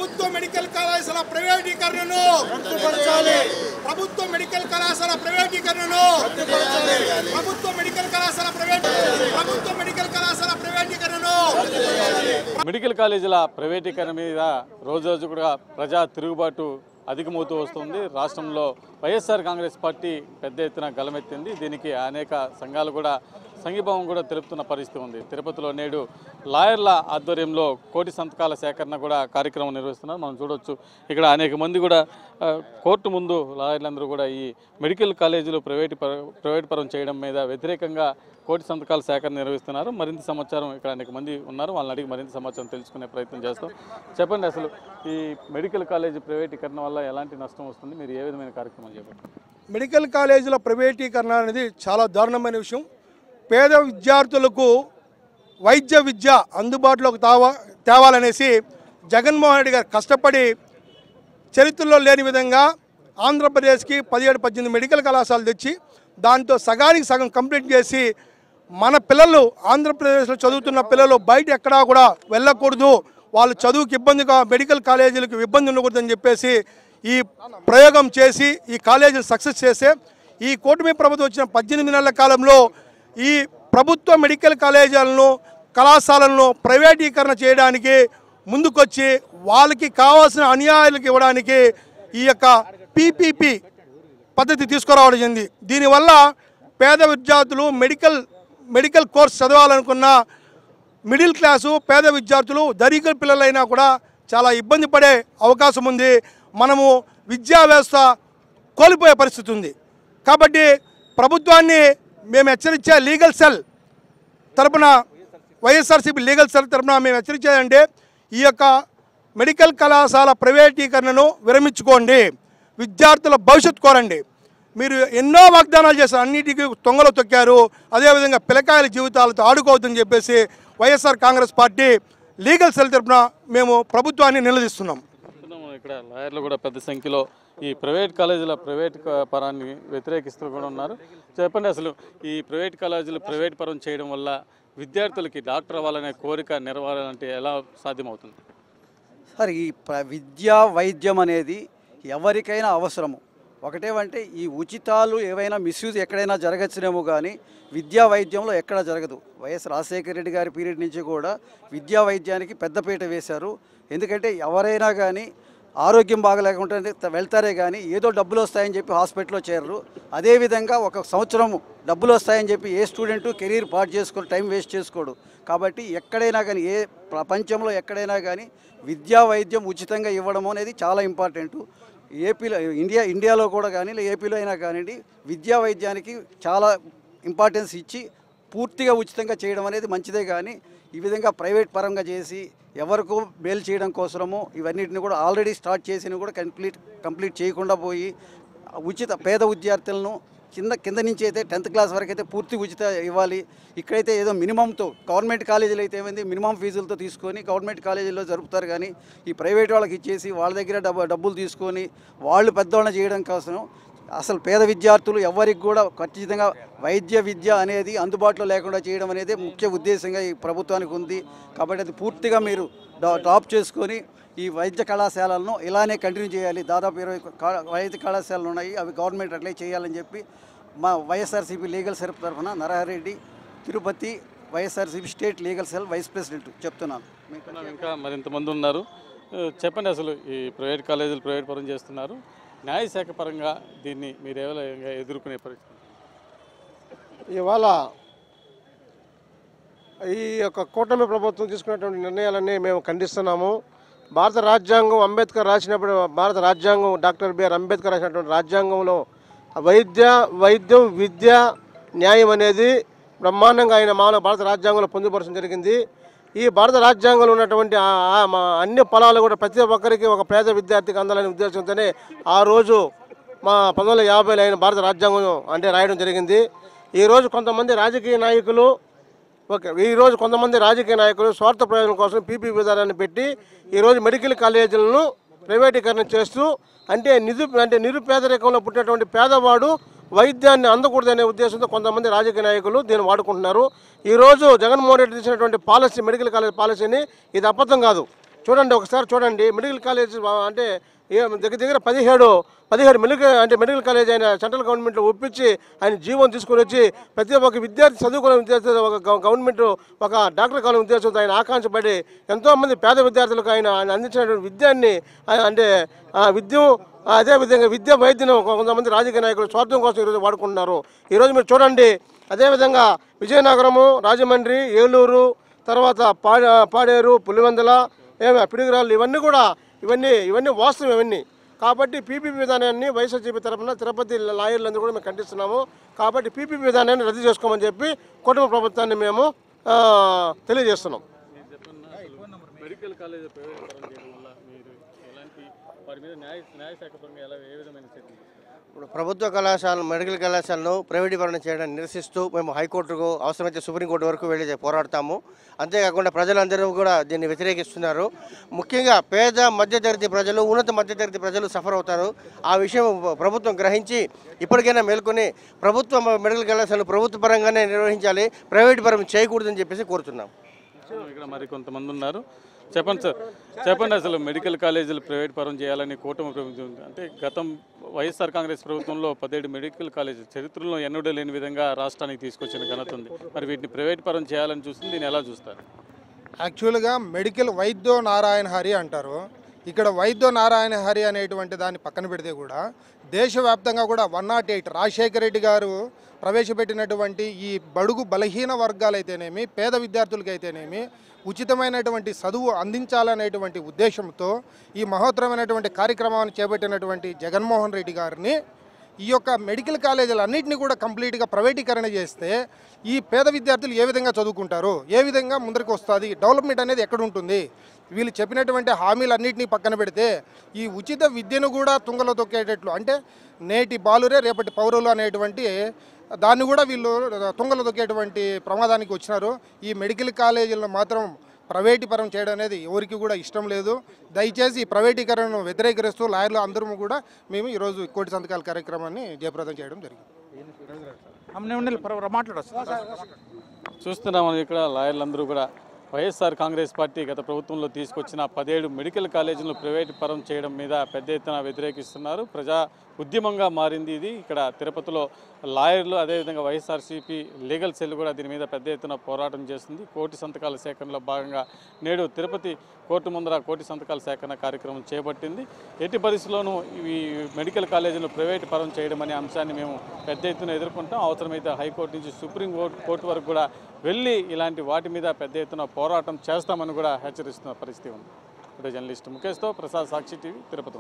ప్రభుత్వ మెడికల్ కళాశాల ప్రైవేటీకరణను ప్రభుత్వ మెడికల్ కళాశాల ప్రైవేటీకరణను ప్రభుత్వ మెడికల్ కళాశాల ప్రైవేటీకరణను మెడికల్ కాలేజీల ప్రైవేటీకరణ మీద రోజు కూడా ప్రజా తిరుగుబాటు అధికమవుతూ వస్తుంది. రాష్ట్రంలో వైఎస్ఆర్ కాంగ్రెస్ పార్టీ పెద్ద ఎత్తున గలమెత్తింది. దీనికి అనేక సంఘాలు కూడా సంఘీభావం కూడా తెలుపుతున్న పరిస్థితి ఉంది. తిరుపతిలో నేడు లాయర్ల ఆధ్వర్యంలో కోటి సంతకాల సేకరణ కూడా కార్యక్రమం నిర్వహిస్తున్నారు. మనం చూడవచ్చు ఇక్కడ అనేక మంది కూడా కోర్టు ముందు లాయర్లందరూ కూడా ఈ మెడికల్ కాలేజీలు ప్రైవేట్ పరం చేయడం మీద వ్యతిరేకంగా కోటి సంతకాల సేకరణ నిర్వహిస్తున్నారు. మరింత సమాచారం ఇక్కడ అనేక మంది ఉన్నారు, వాళ్ళని అడిగి మరింత సమాచారం తెలుసుకునే ప్రయత్నం చేస్తాం. చెప్పండి, అసలు ఈ మెడికల్ కాలేజీ ప్రైవేటీకరణ వల్ల ఎలాంటి నష్టం వస్తుంది, మీరు ఏ విధమైన కార్యక్రమం చేపట్టారు? మెడికల్ కాలేజీల ప్రైవేటీకరణ అనేది చాలా దారుణమైన విషయం. పేద విద్యార్థులకు వైద్య విద్య అందుబాటులోకి తేవాలనేసి జగన్మోహన్ రెడ్డి గారు కష్టపడి చరిత్రలో లేని విధంగా ఆంధ్రప్రదేశ్కి 17-18 మెడికల్ కళాశాలలు తెచ్చి దాంతో సగానికి సగం కంప్లీట్ చేసి మన పిల్లలు ఆంధ్రప్రదేశ్లో చదువుతున్న పిల్లలు బయట ఎక్కడా కూడా వెళ్ళకూడదు, వాళ్ళు చదువుకి ఇబ్బందిగా మెడికల్ కాలేజీలకు ఇబ్బంది ఉండకూడదని చెప్పేసి ఈ ప్రయోగం చేసి ఈ కాలేజీలు సక్సెస్ చేసే ఈ కూటమి ప్రభుత్వం వచ్చిన 18 నెలల కాలంలో ఈ ప్రభుత్వ మెడికల్ కాలేజీలను కళాశాలలను ప్రైవేటీకరణ చేయడానికి ముందుకొచ్చి వాళ్ళకి కావాల్సిన అన్యాయాలకు ఇవ్వడానికి ఈ యొక్క పీపీపీ పద్ధతి తీసుకురావడం జరిగింది. దీనివల్ల పేద విద్యార్థులు మెడికల్ కోర్స్ చదవాలనుకున్న మిడిల్ క్లాసు పేద విద్యార్థులు దరిద్ర పిల్లలైనా కూడా చాలా ఇబ్బంది పడే అవకాశం ఉంది. మనము విద్యా వ్యవస్థ కోల్పోయే పరిస్థితి ఉంది. కాబట్టి ప్రభుత్వాన్ని మేము హెచ్చరించే లీగల్ సెల్ తరపున వైఎస్ఆర్సీపీ లీగల్ సెల్ తరపున మేము హెచ్చరించేదంటే ఈ యొక్క మెడికల్ కళాశాల ప్రైవేటీకరణను విరమించుకోండి, విద్యార్థుల భవిష్యత్తు కోరండి. మీరు ఎన్నో వాగ్దానాలు చేశారు, అన్నిటికీ తొంగలో తొక్కారు. అదేవిధంగా పిల్లకాయల జీవితాలతో ఆడుకోవద్దని చెప్పేసి YSR Congress party legal cell తరపున మేము ప్రభుత్వాన్ని నిలదీస్తున్నాం. ఇక్కడ లాయర్లు కూడా పెద్ద సంఖ్యలో ఈ ప్రైవేట్ కాలేజీల ప్రైవేట్ పరాన్ని వ్యతిరేకిస్తూ కూడా ఉన్నారు. చెప్పండి, అసలు ఈ ప్రైవేట్ కాలేజీలు ప్రైవేట్ పరం చేయడం వల్ల విద్యార్థులకి డాక్టర్ అవ్వాలనే కోరిక నెరవేరాలంటే ఎలా సాధ్యమవుతుంది? సార్, ఈ విద్యా వైద్యం అనేది ఎవరికైనా అవసరము. ఒకటేమంటే ఈ ఉచితాలు ఏవైనా మిస్యూజ్ ఎక్కడైనా జరగచ్చునేమో కానీ విద్యా వైద్యంలో ఎక్కడ జరగదు. వైఎస్ రాజశేఖర రెడ్డి గారి పీరియడ్ నుంచి కూడా విద్యా వైద్యానికి పెద్దపీట వేశారు. ఎందుకంటే ఎవరైనా కానీ ఆరోగ్యం బాగలేకుంటే వెళ్తారే కానీ ఏదో డబ్బులు వస్తాయని చెప్పి హాస్పిటల్లో చేరరు. అదేవిధంగా ఒక సంవత్సరం డబ్బులు వస్తాయని చెప్పి ఏ స్టూడెంటు కెరీర్ పాటు చేసుకోడు, టైం వేస్ట్ చేసుకోడు. కాబట్టి ఎక్కడైనా కానీ ఏ ప్రపంచంలో ఎక్కడైనా కానీ విద్యా వైద్యం ఉచితంగా ఇవ్వడం అనేది చాలా ఇంపార్టెంటు. ఏపీలో ఇండియాలో కూడా కానీ ఏపీలో అయినా కానివ్వండి విద్యా వైద్యానికి చాలా ఇంపార్టెన్స్ ఇచ్చి పూర్తిగా ఉచితంగా చేయడం అనేది మంచిదే. కానీ ఈ విధంగా ప్రైవేట్ పరంగా చేసి ఎవరికో మేలు చేయడం కోసము ఇవన్నిటిని కూడా ఆల్రెడీ స్టార్ట్ చేసినవి కూడా కంప్లీట్ చేయకుండా పోయి ఉచిత పేద విద్యార్థులను కింద నుంచి అయితే 10th క్లాస్ వరకు అయితే పూర్తి ఉచిత ఇవ్వాలి. ఇక్కడైతే ఏదో మినిమంతో గవర్నమెంట్ కాలేజీలు అయితే ఏమైంది మినిమం ఫీజులతో తీసుకొని గవర్నమెంట్ కాలేజీల్లో జరుపుతారు. కానీ ఈ ప్రైవేట్ వాళ్ళకి ఇచ్చేసి వాళ్ళ దగ్గర డబ్బులు తీసుకొని వాళ్ళు పెద్దవాళ్ళని చేయడం కోసం అసలు పేద విద్యార్థులు ఎవరికి కూడా ఖచ్చితంగా వైద్య విద్య అనేది అందుబాటులో లేకుండా చేయడం అనేది ముఖ్య ఉద్దేశంగా ఈ ప్రభుత్వానికి ఉంది. కాబట్టి అది పూర్తిగా మీరు డ్రాప్ చేసుకొని ఈ వైద్య కళాశాలలను ఇలానే కంటిన్యూ చేయాలి. దాదాపు 20 వైద్య కళాశాలలు ఉన్నాయి, అవి గవర్నమెంట్ అట్లే చేయాలని చెప్పి మా వైఎస్ఆర్సీపీ లీగల్ సెల్ తరఫున Narahareddy Tirupati YSRCP state legal cell vice president చెప్తున్నాను. ఇంకా మరింతమంది ఉన్నారు. చెప్పండి, అసలు ఈ ప్రైవేట్ కాలేజీలు ప్రైవేట్ పరం చేస్తున్నారు, న్యాయశాఖ పరంగా దీన్ని మీరు ఏ విధంగా ఎదుర్కొనే పరిస్థితి? ఇవాళ ఈ యొక్క కూటమి ప్రభుత్వం తీసుకున్నటువంటి నిర్ణయాలన్నీ మేము ఖండిస్తున్నాము. భారత రాజ్యాంగం అంబేద్కర్ రాసినప్పుడు భారత రాజ్యాంగం డాక్టర్ బిఆర్ అంబేద్కర్ రాసినటువంటి రాజ్యాంగంలో వైద్యం విద్య న్యాయం అనేది బ్రహ్మాండంగా ఆయన భారత రాజ్యాంగంలో పొందుపరచడం జరిగింది. ఈ భారత రాజ్యాంగంలో ఉన్నటువంటి అన్ని ఫలాలు కూడా ప్రతి ఒక్కరికి ఒక పేద విద్యార్థికి అందాలనే ఉద్దేశంతోనే ఆ రోజు మా 1950లో అయిన భారత రాజ్యాంగం అంటే రాయడం జరిగింది. ఈరోజు కొంతమంది రాజకీయ నాయకులు స్వార్థ ప్రయోజనం కోసం పీపీ విధానాన్ని పెట్టి ఈరోజు మెడికల్ కాలేజీలను ప్రైవేటీకరణ చేస్తూ అంటే నిరుపేదరికంలో పుట్టినటువంటి పేదవాడు వైద్యాన్ని అందకూడదనే ఉద్దేశంతో కొంతమంది రాజకీయ నాయకులు దీన్ని వాడుకుంటున్నారు. ఈరోజు జగన్మోహన్ రెడ్డి తీసినటువంటి పాలసీ మెడికల్ కాలేజ్ పాలసీని ఇది అబద్ధం కాదు. చూడండి, ఒకసారి చూడండి. మెడికల్ కాలేజ్ అంటే దగ్గర దగ్గర 17 మెడికల్ కాలేజ్ ఆయన సెంట్రల్ గవర్నమెంట్లో ఒప్పించి ఆయన జీవో తీసుకొని వచ్చి ప్రతి ఒక్క విద్యార్థి చదువుకునే విద్యార్థి ఒక గవర్నమెంట్ ఒక డాక్టర్ కావాలనే ఉద్దేశంతో ఆయన ఆకాంక్షపడి ఎంతోమంది పేద విద్యార్థులకు ఆయన అందించినటువంటి విద్యాన్ని అంటే అదేవిధంగా విద్యా వైద్యం కొంతమంది రాజకీయ నాయకులు స్వార్థం కోసం ఈరోజు వాడుకుంటున్నారు. ఈరోజు మీరు చూడండి, అదేవిధంగా విజయనగరము, రాజమండ్రి, ఏలూరు, తర్వాత పాడేరు, పులివెందుల, పిడుగురాళ్ళు ఇవన్నీ వాస్తవం ఇవన్నీ. కాబట్టి పీపీపీ విధానాన్ని వైఎస్ఆర్సీపీ తరఫున తిరుపతి లాయర్లందరూ కూడా మేము ఖండిస్తున్నాము. కాబట్టి పీపీపీ విధానాన్ని రద్దు చేసుకోమని చెప్పి కుటుంబ ప్రభుత్వాన్ని మేము తెలియజేస్తున్నాం. మెడికల్ కాలేజ్ ప్రైవేటీకరణ చేయడం వల్ల మీరు ఎలాంటి వారి మీద న్యాయశాఖ పరంగా ఏ విధమైన చర్యలు? ఇప్పుడు ప్రభుత్వ మెడికల్ కళాశాలను ప్రైవేటీకరణ చేయడాన్ని నిరసిస్తూ మేము హైకోర్టుకు అవసరమైతే సుప్రీంకోర్టు వరకు వెళ్ళి పోరాడతాము. అంతేకాకుండా ప్రజలందరూ కూడా దీన్ని వ్యతిరేకిస్తున్నారు. ముఖ్యంగా పేద మధ్యతరగతి ప్రజలు, ఉన్నత మధ్యతరగతి ప్రజలు సఫర్ అవుతారు. ఆ విషయం ప్రభుత్వం గ్రహించి ఇప్పటికైనా మేల్కొని ప్రభుత్వ మెడికల్ కళాశాలను ప్రభుత్వ పరంగానే నిర్వహించాలి, ప్రైవేట్ పరం చేయకూడదని చెప్పేసి కోరుతున్నాం. ఇక్కడ మరి కొంతమంది ఉన్నారు. చెప్పండి సార్, చెప్పండి, అసలు మెడికల్ కాలేజీలు ప్రైవేట్ పరం చేయాలని కూటమి ప్రభుత్వం అంటే గతం వైఎస్ఆర్ కాంగ్రెస్ ప్రభుత్వంలో 17 మెడికల్ కాలేజీలు చరిత్రలో ఎన్నడూ లేని విధంగా రాష్ట్రానికి తీసుకొచ్చిన ఘనత ఉంది. మరి వీటిని ప్రైవేట్ పరం చేయాలని చూస్తుంది, దీన్ని ఎలా చూస్తారు? యాక్చువల్గా వైద్యో నారాయణ హరి అంటారు. ఇక్కడ వైద్యో నారాయణ హరి అనేటువంటి దాన్ని పక్కన పెడితే కూడా దేశవ్యాప్తంగా కూడా 108 రాజశేఖర రెడ్డి గారు ప్రవేశపెట్టినటువంటి ఈ బడుగు బలహీన వర్గాలైతేనేమి, పేద విద్యార్థులకైతేనేమి ఉచితమైనటువంటి చదువు అందించాలనేటువంటి ఉద్దేశంతో ఈ మహోత్తరమైనటువంటి కార్యక్రమాన్ని చేపట్టినటువంటి జగన్మోహన్ రెడ్డి గారిని ఈ యొక్క మెడికల్ కాలేజీలు అన్నింటినీ కూడా కంప్లీట్గా ప్రైవేటీకరణ చేస్తే ఈ పేద విద్యార్థులు ఏ విధంగా చదువుకుంటారు, ఏ విధంగా ముందరికి వస్తుంది, డెవలప్మెంట్ అనేది ఎక్కడ ఉంటుంది? వీళ్ళు చెప్పినటువంటి హామీలన్నింటినీ పక్కన పెడితే ఈ ఉచిత విద్యను కూడా తుంగలో తొక్కేటట్లు, అంటే నేటి బాలురే రేపటి పౌరులు అనేటువంటి దాన్ని కూడా వీళ్ళు తుంగలో తొక్కేటువంటి ప్రమాదానికి వచ్చినారు. ఈ మెడికల్ కాలేజీలను మాత్రం ప్రైవేటీకరణ చేయడం అనేది ఎవరికి కూడా ఇష్టం లేదు. దయచేసి ఈ ప్రైవేటీకరణను వ్యతిరేకరిస్తూ లాయర్లు అందరూ కూడా మేము ఈరోజు కోటి సంతకాల కార్యక్రమాన్ని జయప్రదం చేయడం జరిగింది. చూస్తున్నాం మనం ఇక్కడ లాయర్లందరూ కూడా వైఎస్ఆర్ కాంగ్రెస్ పార్టీ గత ప్రభుత్వంలో తీసుకొచ్చిన 17 మెడికల్ కాలేజీలను ప్రైవేట్ పరం చేయడం మీద పెద్ద ఎత్తున వ్యతిరేకిస్తున్నారు. ప్రజా ఉద్యమంగా మారింది ఇది. ఇక్కడ తిరుపతిలో లాయర్లు, అదేవిధంగా వైఎస్ఆర్సీపీ లీగల్ సెల్ కూడా దీని మీద పెద్ద ఎత్తున పోరాటం చేస్తుంది. కోటి సంతకాల సేకరణలో భాగంగా నేడు తిరుపతి కోర్టు ముందర కోటి సంతకాల సేకరణ కార్యక్రమం చేపట్టింది. ఎట్టి పరిస్థితుల్లోనూ ఈ మెడికల్ కాలేజీలను ప్రైవేట్ పరం చేయడం అనే అంశాన్ని మేము పెద్ద ఎత్తున ఎదుర్కొంటాం. అవసరమైతే హైకోర్టు నుంచి సుప్రీం కోర్టు వరకు కూడా వెళ్ళి ఇలాంటి వాటి మీద పెద్ద ఎత్తున పోరాటం చేస్తామని కూడా హెచ్చరిస్తున్న పరిస్థితి ఉంది. ఇదే జర్నలిస్ట్ ముఖేష్తో ప్రసాద్, సాక్షి టీవీ, తిరుపతి.